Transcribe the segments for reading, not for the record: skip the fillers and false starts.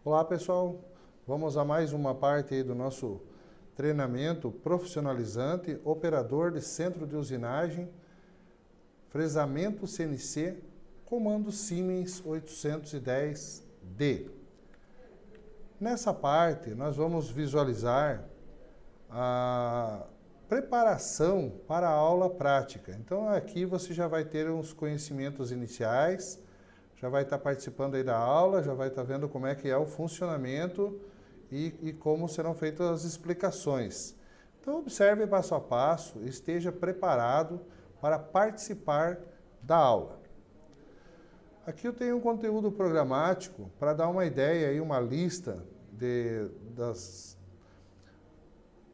Olá pessoal, vamos a mais uma parte aí do nosso treinamento profissionalizante, operador de centro de usinagem, fresamento CNC, comando Siemens 810D. Nessa parte nós vamos visualizar a preparação para a aula prática. Então aqui você já vai ter uns conhecimentos iniciais, já vai estar participando aí da aula, já vai estar vendo como é que é o funcionamento e como serão feitas as explicações. Então observe passo a passo, esteja preparado para participar da aula. Aqui eu tenho um conteúdo programático para dar uma ideia e uma lista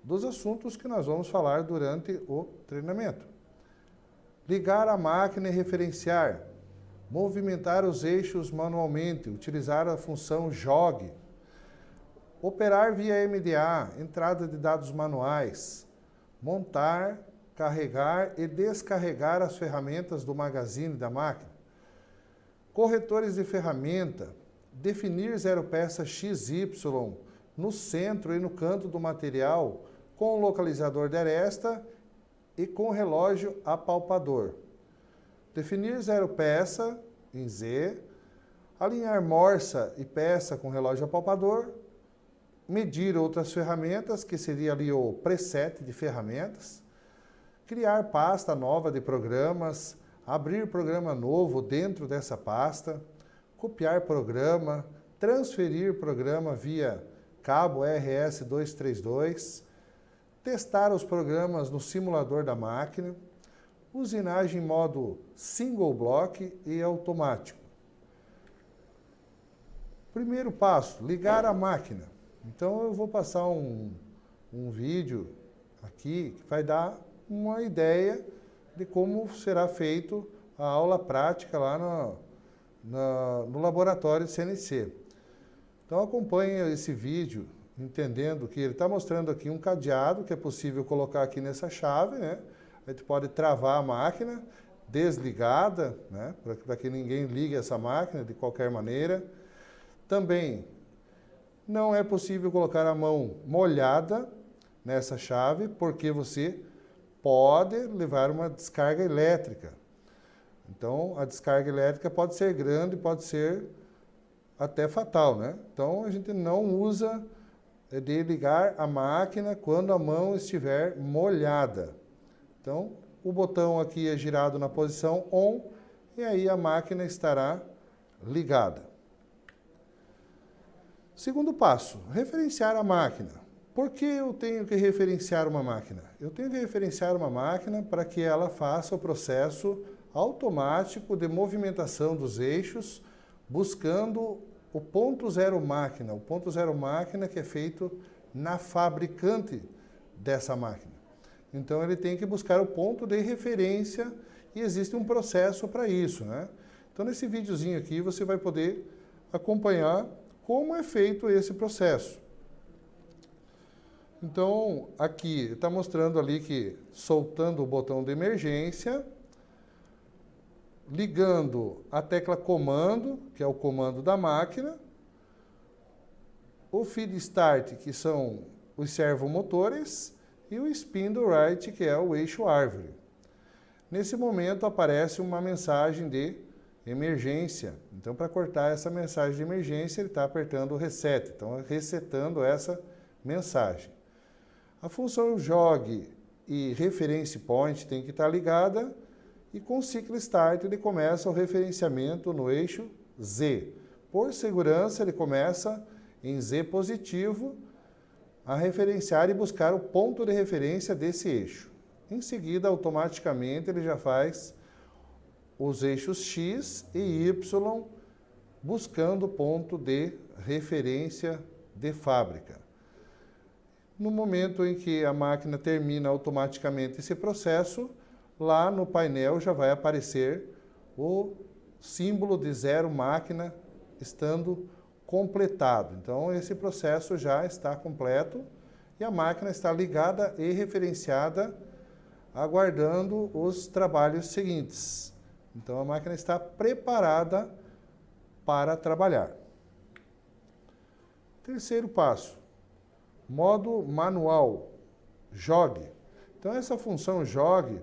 dos assuntos que nós vamos falar durante o treinamento. Ligar a máquina e referenciar. Movimentar os eixos manualmente, utilizar a função JOG. Operar via MDA, entrada de dados manuais. Montar, carregar e descarregar as ferramentas do magazine da máquina. Corretores de ferramenta. Definir 0 peça XY no centro e no canto do material com o localizador de aresta e com relógio apalpador. Definir 0 peça em Z, alinhar morsa e peça com relógio apalpador, medir outras ferramentas, que seria ali o preset de ferramentas, criar pasta nova de programas, abrir programa novo dentro dessa pasta, copiar programa, transferir programa via cabo RS-232, testar os programas no simulador da máquina, usinagem em modo single block e automático. Primeiro passo, ligar a máquina. Então eu vou passar um vídeo aqui que vai dar uma ideia de como será feito a aula prática lá no laboratório CNC. Então acompanhe esse vídeo, entendendo que ele está mostrando aqui um cadeado que é possível colocar aqui nessa chave, né? A gente pode travar a máquina desligada, né? Para que ninguém ligue essa máquina de qualquer maneira. Também não é possível colocar a mão molhada nessa chave, porque você pode levar uma descarga elétrica. Então, a descarga elétrica pode ser grande, pode ser até fatal, né? Então, a gente não usa de ligar a máquina quando a mão estiver molhada. Então, o botão aqui é girado na posição ON e aí a máquina estará ligada. Segundo passo, referenciar a máquina. Por que eu tenho que referenciar uma máquina? Eu tenho que referenciar uma máquina para que ela faça o processo automático de movimentação dos eixos, buscando o ponto zero máquina. O ponto zero máquina que é feito na fabricante dessa máquina. Então ele tem que buscar o ponto de referência e existe um processo para isso, né? Então nesse videozinho aqui você vai poder acompanhar como é feito esse processo. Então aqui está mostrando ali que soltando o botão de emergência, ligando a tecla comando, que é o comando da máquina, o feed start, que são os servomotores, e o spindle right, que é o eixo árvore. Nesse momento aparece uma mensagem de emergência. Então, para cortar essa mensagem de emergência, ele está apertando o reset. Então, resetando essa mensagem. A função jog e reference point tem que estar ligada e com o ciclo start ele começa o referenciamento no eixo Z. Por segurança, ele começa em Z positivo, a referenciar e buscar o ponto de referência desse eixo. Em seguida, automaticamente, ele já faz os eixos X e Y, buscando o ponto de referência de fábrica. No momento em que a máquina termina automaticamente esse processo, lá no painel já vai aparecer o símbolo de zero máquina estando completado. Então, esse processo já está completo e a máquina está ligada e referenciada, aguardando os trabalhos seguintes. Então, a máquina está preparada para trabalhar. Terceiro passo, modo manual, jogue. Então essa função jogue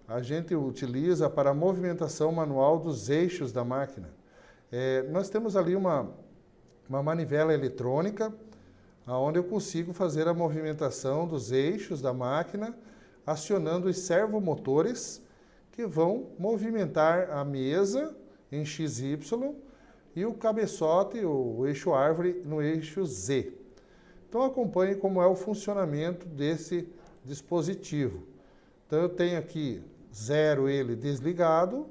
a gente utiliza para a movimentação manual dos eixos da máquina. Nós temos ali uma manivela eletrônica, onde eu consigo fazer a movimentação dos eixos da máquina, acionando os servomotores que vão movimentar a mesa em XY e o cabeçote, o eixo árvore, no eixo Z. Então acompanhe como é o funcionamento desse dispositivo. Então eu tenho aqui 0 ele desligado,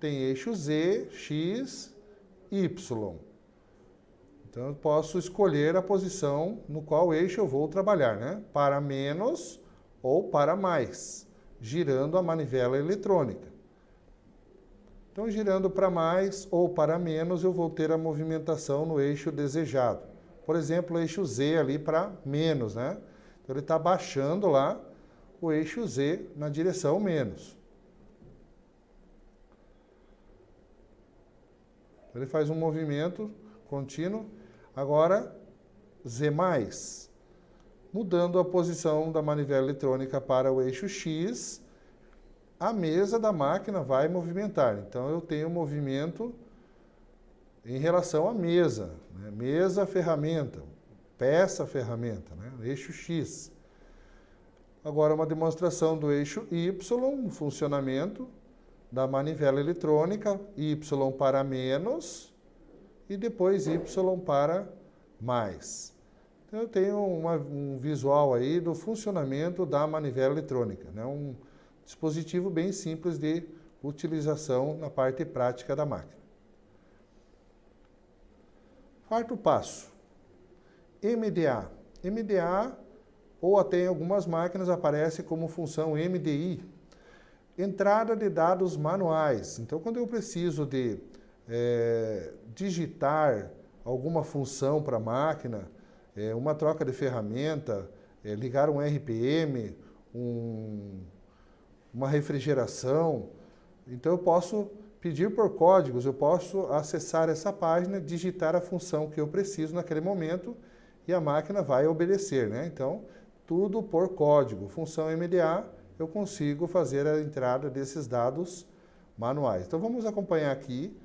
tem eixo Z, X, Y. Então eu posso escolher a posição no qual eixo eu vou trabalhar, né? Para menos ou para mais, girando a manivela eletrônica. Então girando para mais ou para menos eu vou ter a movimentação no eixo desejado. Por exemplo, o eixo Z ali para menos, né? Então ele está baixando lá o eixo Z na direção menos. Ele faz um movimento contínuo. Agora, Z+, mudando a posição da manivela eletrônica para o eixo X, a mesa da máquina vai movimentar. Então eu tenho movimento em relação à mesa, né? Mesa, ferramenta, peça, ferramenta, né? Eixo X. Agora uma demonstração do eixo Y, no funcionamento da manivela eletrônica, Y para menos e depois Y para mais. Então eu tenho um visual aí do funcionamento da manivela eletrônica, né? Um dispositivo bem simples de utilização na parte prática da máquina. Quarto passo, MDA. MDA, ou até em algumas máquinas aparece como função MDI, entrada de dados manuais. Então, quando eu preciso de digitar alguma função para a máquina, uma troca de ferramenta, ligar um RPM, uma refrigeração, então eu posso pedir por códigos, eu posso acessar essa página, digitar a função que eu preciso naquele momento e a máquina vai obedecer, né? Então, tudo por código. Função MDA, eu consigo fazer a entrada desses dados manuais. Então, vamos acompanhar aqui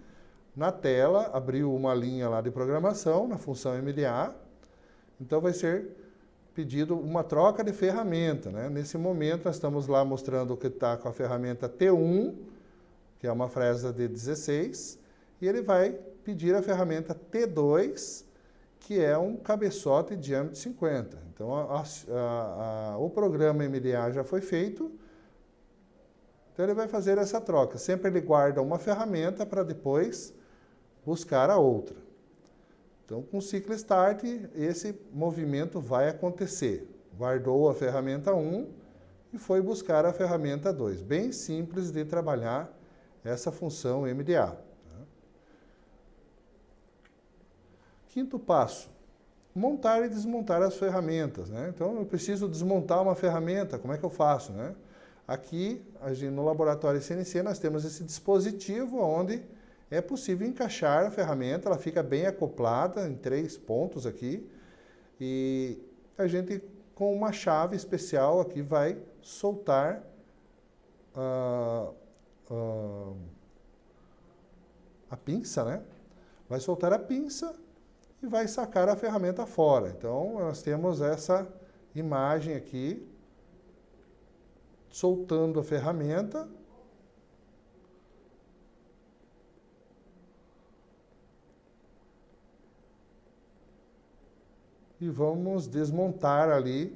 na tela, abriu uma linha lá de programação na função MDA. Então, vai ser pedido uma troca de ferramenta, né? Nesse momento, nós estamos lá mostrando que está com a ferramenta T1, que é uma fresa de 16, e ele vai pedir a ferramenta T2, que é um cabeçote de diâmetro de 50. Então, o programa MDA já foi feito, então ele vai fazer essa troca. Sempre ele guarda uma ferramenta para depois buscar a outra. Então, com o ciclo Start, esse movimento vai acontecer. Guardou a ferramenta 1 e foi buscar a ferramenta 2. Bem simples de trabalhar essa função MDA. Quinto passo, montar e desmontar as ferramentas, né? Então, eu preciso desmontar uma ferramenta, como é que eu faço, né? Aqui, no laboratório CNC, nós temos esse dispositivo onde é possível encaixar a ferramenta, ela fica bem acoplada em 3 pontos aqui, e a gente, com uma chave especial aqui, vai soltar a pinça, né? Vai soltar a pinça e vai sacar a ferramenta fora. Então, nós temos essa imagem aqui, soltando a ferramenta. E vamos desmontar ali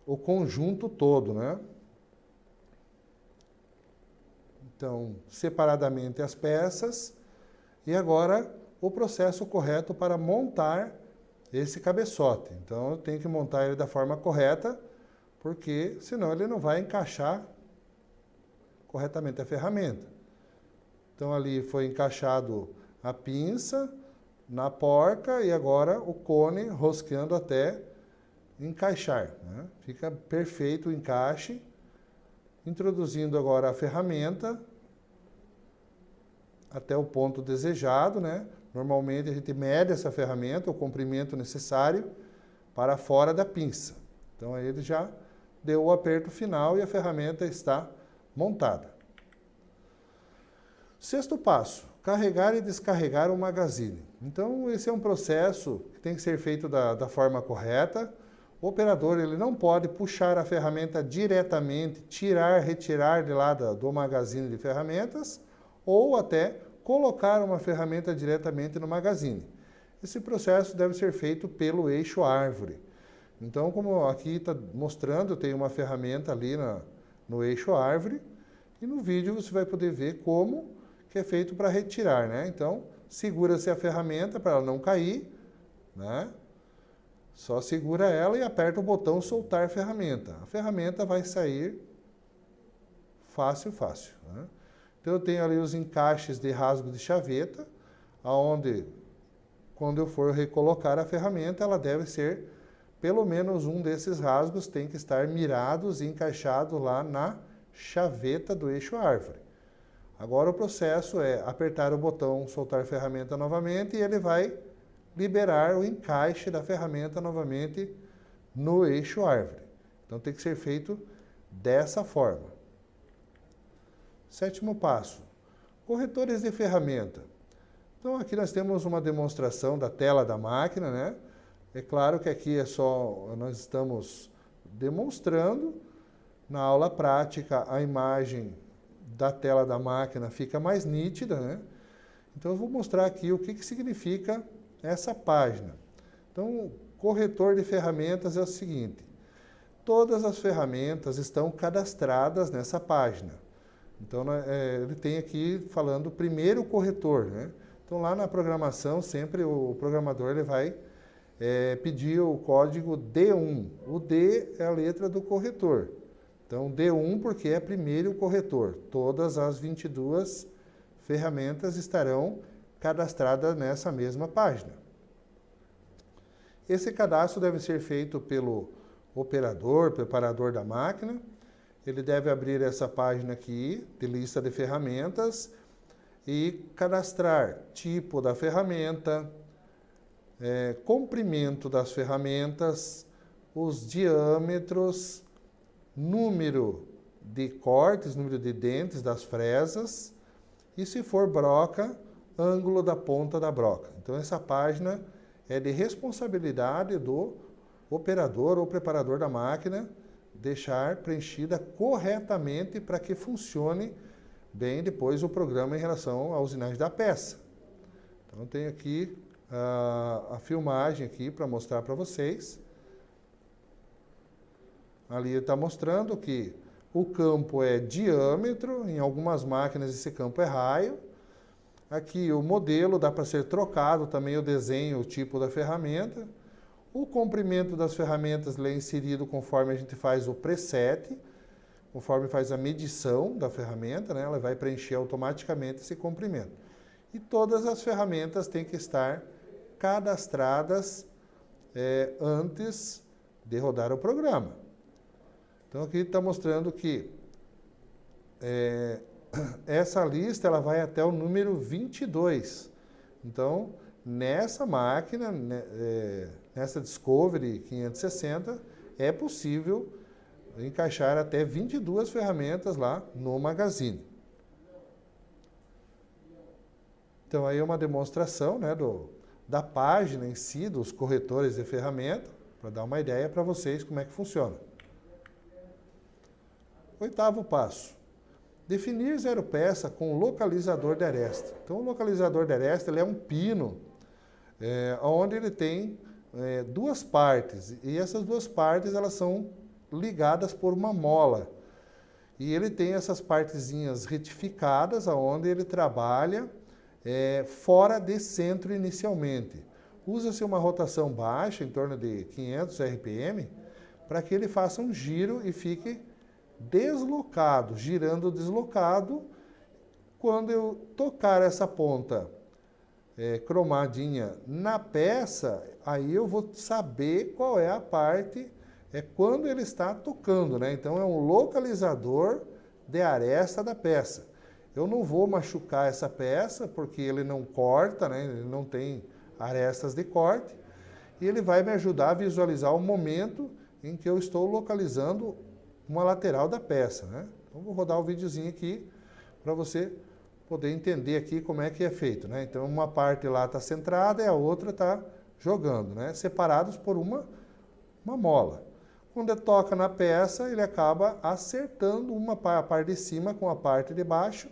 o conjunto todo, né? Então, separadamente as peças. E agora, o processo correto para montar esse cabeçote. Então, eu tenho que montar ele da forma correta, porque senão ele não vai encaixar corretamente a ferramenta. Então, ali foi encaixado a pinça na porca e agora o cone rosqueando até encaixar, né? Fica perfeito o encaixe. Introduzindo agora a ferramenta até o ponto desejado, né? Normalmente a gente mede essa ferramenta, o comprimento necessário para fora da pinça. Então aí ele já deu o aperto final e a ferramenta está montada. Sexto passo, carregar e descarregar o magazine. Então esse é um processo que tem que ser feito da forma correta. O operador ele não pode puxar a ferramenta diretamente, retirar de lá do magazine de ferramentas, ou até colocar uma ferramenta diretamente no magazine. Esse processo deve ser feito pelo eixo árvore. Então, como aqui está mostrando, tem uma ferramenta ali no eixo árvore, e no vídeo você vai poder ver como que é feito para retirar, né? Então, segura-se a ferramenta para ela não cair, né? Só segura ela e aperta o botão soltar ferramenta. A ferramenta vai sair fácil, né? Então eu tenho ali os encaixes de rasgo de chaveta, aonde quando eu for recolocar a ferramenta, ela deve ser, pelo menos um desses rasgos tem que estar mirados e encaixados lá na chaveta do eixo árvore. Agora o processo é apertar o botão soltar ferramenta novamente e ele vai liberar o encaixe da ferramenta novamente no eixo árvore. Então tem que ser feito dessa forma. Sétimo passo, corretores de ferramenta. Então aqui nós temos uma demonstração da tela da máquina, né? É claro que aqui nós estamos demonstrando, na aula prática a imagem da tela da máquina fica mais nítida, né? Então eu vou mostrar aqui o que significa essa página. Então, corretor de ferramentas é o seguinte, todas as ferramentas estão cadastradas nessa página. Então, ele tem aqui falando primeiro corretor, né? Então, lá na programação, sempre o programador ele vai pedir o código D1. O D é a letra do corretor. Então, D1 porque é primeiro corretor. Todas as 22 ferramentas estarão cadastradas nessa mesma página. Esse cadastro deve ser feito pelo operador, preparador da máquina. Ele deve abrir essa página aqui de lista de ferramentas e cadastrar tipo da ferramenta, comprimento das ferramentas, os diâmetros, número de cortes, número de dentes das fresas e, se for broca, ângulo da ponta da broca. Então essa página é de responsabilidade do operador ou preparador da máquina deixar preenchida corretamente para que funcione bem depois o programa em relação aos sinais da peça. Então eu tenho aqui a filmagem aqui para mostrar para vocês. Ali está mostrando que o campo é diâmetro, em algumas máquinas esse campo é raio. Aqui o modelo dá para ser trocado, também o desenho, o tipo da ferramenta. O comprimento das ferramentas é inserido conforme a gente faz o preset, conforme faz a medição da ferramenta, né? Ela vai preencher automaticamente esse comprimento. E todas as ferramentas têm que estar cadastradas antes de rodar o programa. Então aqui está mostrando que essa lista ela vai até o número 22. Então, nessa máquina, nessa Discovery 560, é possível encaixar até 22 ferramentas lá no magazine. Então, aí é uma demonstração, né, da página em si, dos corretores de ferramenta, para dar uma ideia para vocês como é que funciona. Oitavo passo. Definir zero peça com localizador de aresta. Então, o localizador de aresta ele é um pino, onde ele tem duas partes. E essas duas partes elas são ligadas por uma mola. E ele tem essas partezinhas retificadas, onde ele trabalha fora de centro inicialmente. Usa-se uma rotação baixa, em torno de 500 RPM, para que ele faça um giro e fique deslocado, girando deslocado. Quando eu tocar essa ponta cromadinha na peça, aí eu vou saber qual é a parte, quando ele está tocando, né? Então é um localizador de aresta da peça. eu não vou machucar essa peça, porque ele não corta, né? Ele não tem arestas de corte, e ele vai me ajudar a visualizar o momento em que eu estou localizando uma lateral da peça, né? Então, vou rodar o videozinho aqui para você poder entender aqui como é que é feito, né? Então, uma parte lá está centrada e a outra está jogando, né? Separados por uma mola. Quando ele toca na peça, ele acaba acertando a parte de cima com a parte de baixo,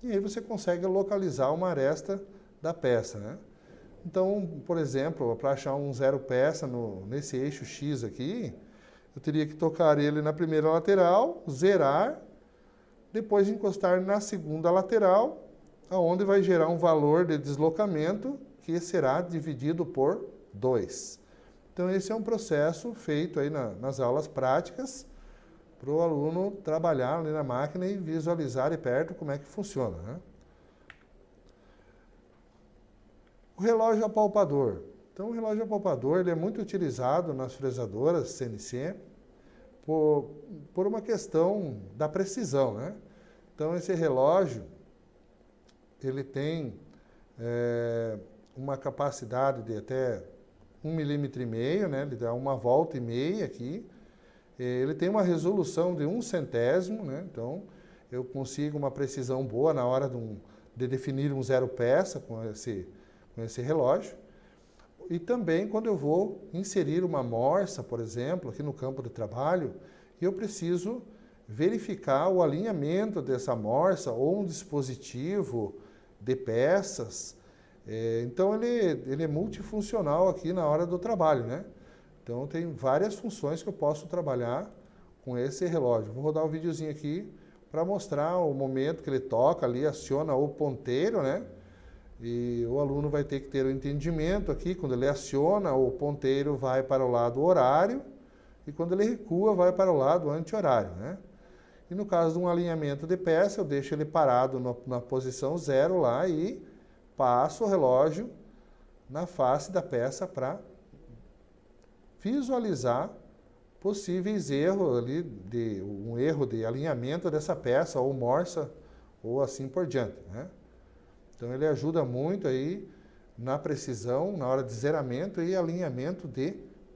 e aí você consegue localizar uma aresta da peça, né? Então, por exemplo, para achar um zero peça nesse eixo X aqui, eu teria que tocar ele na primeira lateral, zerar, depois encostar na segunda lateral, aonde vai gerar um valor de deslocamento que será dividido por 2. Então, esse é um processo feito aí nas aulas práticas para o aluno trabalhar ali na máquina e visualizar de perto como é que funciona, né? O relógio apalpador. Então, o relógio apalpador ele é muito utilizado nas fresadoras CNC por uma questão da precisão, né? Então, esse relógio ele tem uma capacidade de até 1,5 milímetro, né? Ele dá 1,5 volta aqui. Ele tem uma resolução de 1 centésimo, né? Então, eu consigo uma precisão boa na hora de definir um zero peça com esse relógio. E também quando eu vou inserir uma morsa, por exemplo, aqui no campo de trabalho, eu preciso verificar o alinhamento dessa morsa ou um dispositivo de peças. Então, ele é multifuncional aqui na hora do trabalho, né? Então, tem várias funções que eu posso trabalhar com esse relógio. Vou rodar um videozinho aqui para mostrar o momento que ele toca ali, aciona o ponteiro, né? E o aluno vai ter que ter o entendimento aqui, quando ele aciona, o ponteiro vai para o lado horário, e quando ele recua, vai para o lado anti-horário, né? E no caso de um alinhamento de peça, eu deixo ele parado na posição 0 lá e passo o relógio na face da peça para visualizar possíveis erros ali, um erro de alinhamento dessa peça, ou morsa, ou assim por diante, né? Então, ele ajuda muito aí na precisão, na hora de zeramento e alinhamento de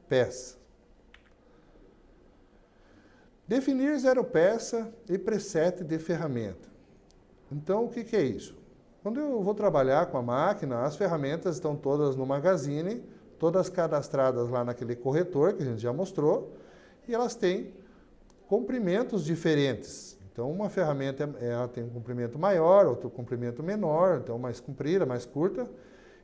peça. Definir zero peça e preset de ferramenta. Então, o que é isso? Quando eu vou trabalhar com a máquina, as ferramentas estão todas no Magazine, todas cadastradas lá naquele corretor que a gente já mostrou, e elas têm comprimentos diferentes. Então, uma ferramenta ela tem um comprimento maior, outro comprimento menor, então mais comprida, mais curta,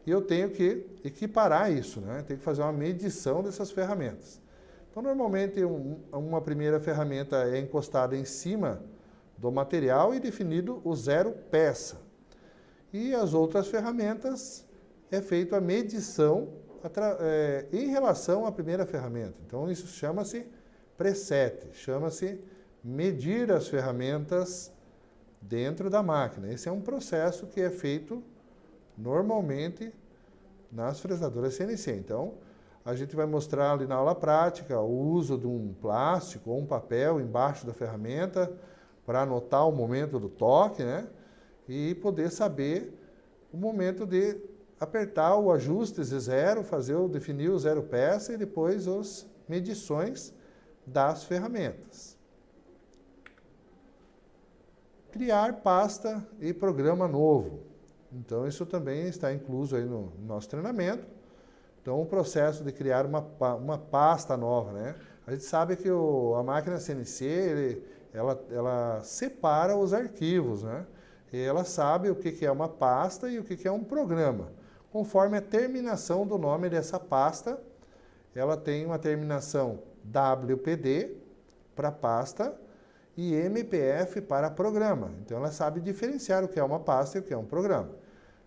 e eu tenho que equiparar isso, né? Tenho que fazer uma medição dessas ferramentas. Então, normalmente, uma primeira ferramenta é encostada em cima do material e definido o zero peça. E as outras ferramentas é feita a medição em relação à primeira ferramenta. Então, isso chama-se preset, chama-se medir as ferramentas dentro da máquina. Esse é um processo que é feito normalmente nas fresadoras CNC. Então, a gente vai mostrar ali na aula prática o uso de um plástico ou um papel embaixo da ferramenta para anotar o momento do toque, né? E poder saber o momento de apertar o ajuste de zero, definir o zero peça e depois as medições das ferramentas. Criar pasta e programa novo. Então, isso também está incluso aí no nosso treinamento. Então, o processo de criar uma pasta nova, né? A gente sabe que a máquina CNC, ela separa os arquivos, né? E ela sabe o que é uma pasta e o que é um programa. Conforme a terminação do nome dessa pasta, ela tem uma terminação WPD para pasta e MPF para programa. Então, ela sabe diferenciar o que é uma pasta e o que é um programa.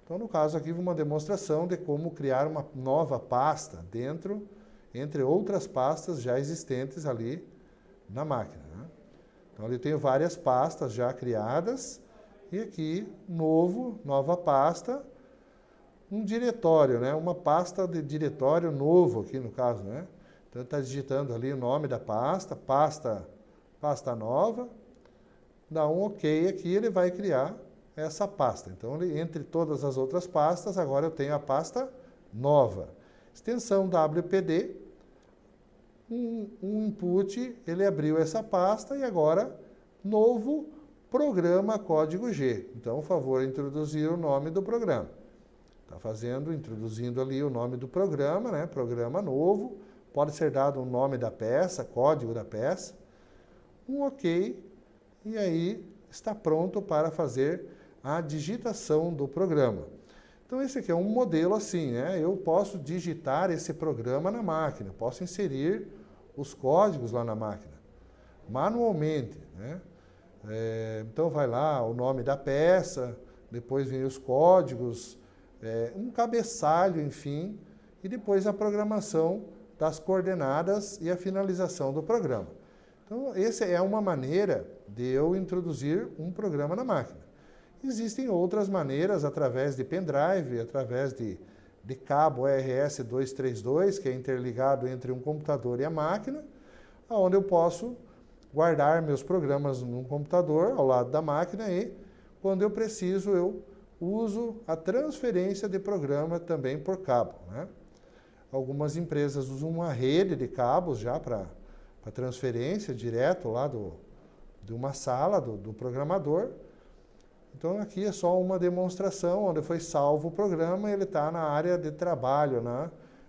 Então, no caso aqui, uma demonstração de como criar uma nova pasta entre outras pastas já existentes ali na máquina, né? Então, ali tem várias pastas já criadas e aqui, nova pasta, um diretório, né? Uma pasta de diretório novo aqui no caso, né? Então, está digitando ali o nome da pasta nova, dá um OK aqui, ele vai criar essa pasta. Então, entre todas as outras pastas, agora eu tenho a pasta nova. Extensão WPD, um input, ele abriu essa pasta e agora, novo programa código G. Então, por favor, introduzir o nome do programa. Está introduzindo ali o nome do programa, né? Programa novo, pode ser dado o nome da peça, código da peça, um OK, e aí está pronto para fazer a digitação do programa. Então, esse aqui é um modelo assim, né? Eu posso digitar esse programa na máquina, posso inserir os códigos lá na máquina, manualmente, né? Então, vai lá o nome da peça, depois vem os códigos, um cabeçalho, enfim, e depois a programação das coordenadas e a finalização do programa. Então, essa é uma maneira de eu introduzir um programa na máquina. Existem outras maneiras, através de pendrive, através de cabo RS-232, que é interligado entre um computador e a máquina, onde eu posso guardar meus programas num computador ao lado da máquina e, quando eu preciso, eu uso a transferência de programa também por cabo, né? Algumas empresas usam uma rede de cabos já para transferência direto lá de uma sala do programador. Então, aqui é só uma demonstração onde foi salvo o programa e ele está na área de trabalho,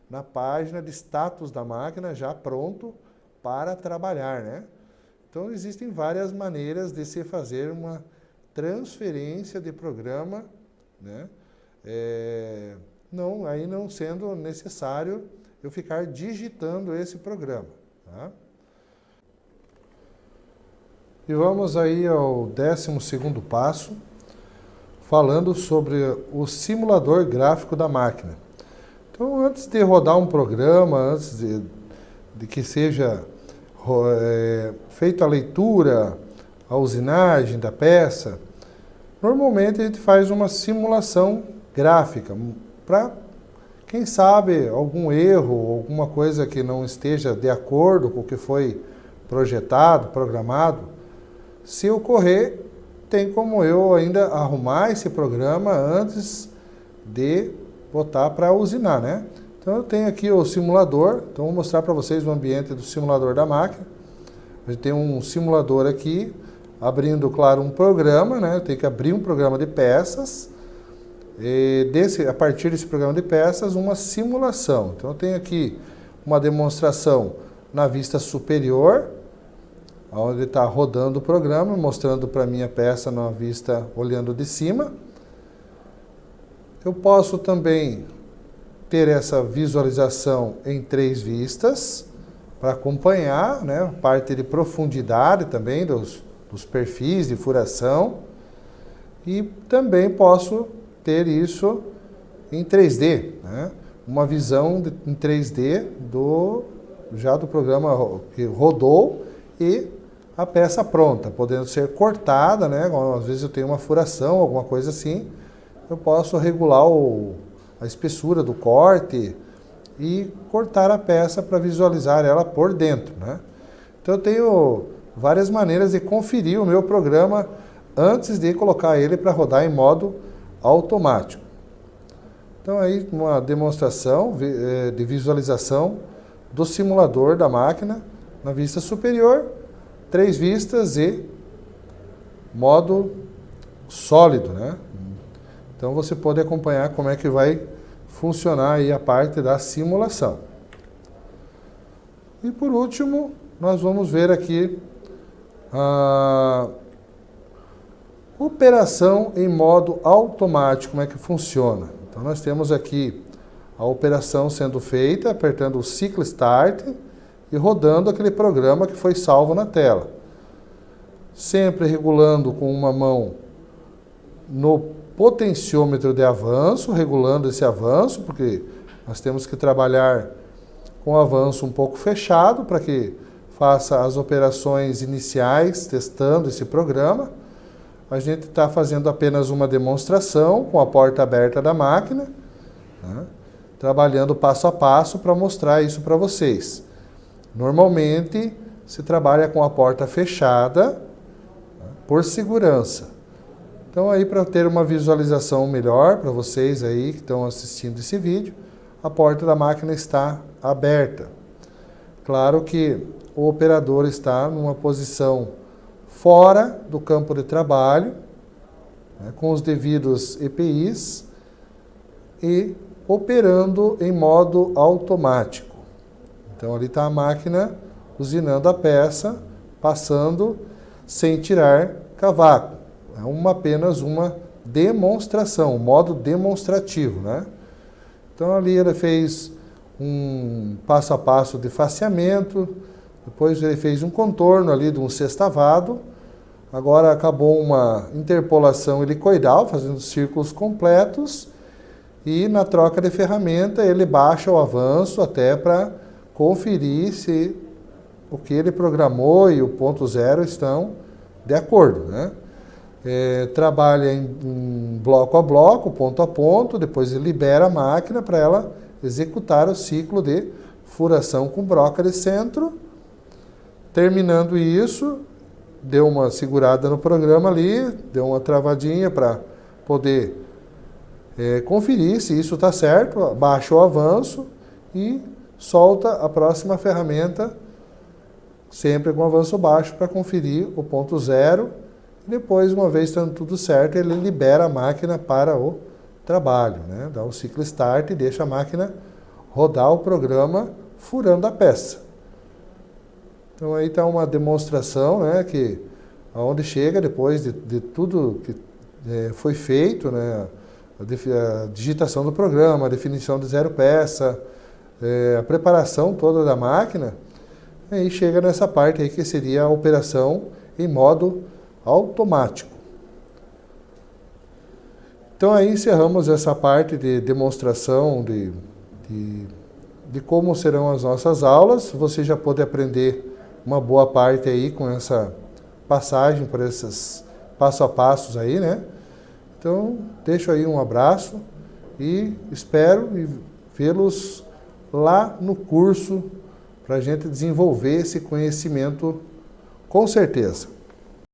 na página de status da máquina, já pronto para trabalhar, né? Então, existem várias maneiras de se fazer uma transferência de programa, né? Aí não sendo necessário eu ficar digitando esse programa, tá? E vamos aí ao 12º passo, falando sobre o simulador gráfico da máquina. Então, antes de rodar um programa, antes de que seja feita a leitura, a usinagem da peça, normalmente a gente faz uma simulação gráfica para, quem sabe, algum erro, alguma coisa que não esteja de acordo com o que foi projetado, programado. Se ocorrer, tem como eu ainda arrumar esse programa antes de botar para usinar, né? Então, eu tenho aqui o simulador. Então, vou mostrar para vocês o ambiente do simulador da máquina. A gente tem um simulador aqui, abrindo, claro, um programa, né? Eu tenho que abrir um programa de peças. E a partir desse programa de peças, uma simulação. Então, eu tenho aqui uma demonstração na vista superior, onde está rodando o programa, mostrando para mim a peça na vista olhando de cima. Eu posso também ter essa visualização em 3 vistas, para acompanhar, né, parte de profundidade também dos perfis de furação. E também posso ter isso em 3D, né, uma visão em 3D já do programa que rodou e a peça pronta, podendo ser cortada, né? Às vezes eu tenho uma furação, alguma coisa assim, eu posso regular a espessura do corte e cortar a peça para visualizar ela por dentro, né? Então eu tenho várias maneiras de conferir o meu programa antes de colocar ele para rodar em modo automático. Então aí uma demonstração de visualização do simulador da máquina na vista superior, 3 vistas e modo sólido, né? Então você pode acompanhar como é que vai funcionar aí a parte da simulação. E por último, nós vamos ver aqui a operação em modo automático, como é que funciona. Então nós temos aqui a operação sendo feita, apertando o Cycle Start e rodando aquele programa que foi salvo na tela. Sempre regulando com uma mão no potenciômetro de avanço, regulando esse avanço, porque nós temos que trabalhar com o avanço um pouco fechado para que faça as operações iniciais, testando esse programa. A gente está fazendo apenas uma demonstração com a porta aberta da máquina, né, trabalhando passo a passo para mostrar isso para vocês. Normalmente, se trabalha com a porta fechada, né, por segurança. Então aí para ter uma visualização melhor para vocês aí que estão assistindo esse vídeo, a porta da máquina está aberta. Claro que o operador está numa posição fora do campo de trabalho, né, com os devidos EPIs e operando em modo automático. Então ali está a máquina usinando a peça, passando sem tirar cavaco. É apenas uma demonstração, um modo demonstrativo, né? Então ali ele fez um passo a passo de faceamento, depois ele fez um contorno ali de um sextavado, agora acabou uma interpolação helicoidal, fazendo círculos completos, e na troca de ferramenta ele baixa o avanço até para conferir se o que ele programou e o ponto zero estão de acordo, né? Trabalha em bloco a bloco, ponto a ponto, depois ele libera a máquina para ela executar o ciclo de furação com broca de centro. Terminando isso, deu uma segurada no programa ali, deu uma travadinha para poder conferir se isso está certo, baixa o avanço e solta a próxima ferramenta, sempre com avanço baixo, para conferir o ponto zero. Depois, uma vez estando tudo certo, ele libera a máquina para o trabalho, né? Dá o ciclo start e deixa a máquina rodar o programa furando a peça. Então aí está uma demonstração, né, que aonde chega depois de tudo que foi feito, né, a digitação do programa, a definição de zero peça, a preparação toda da máquina, aí chega nessa parte aí que seria a operação em modo automático. Então aí encerramos essa parte de demonstração de como serão as nossas aulas. Você já pode aprender uma boa parte aí com essa passagem por esses passo a passos aí, né? Então, deixo aí um abraço e espero vê-los lá no curso para a gente desenvolver esse conhecimento com certeza.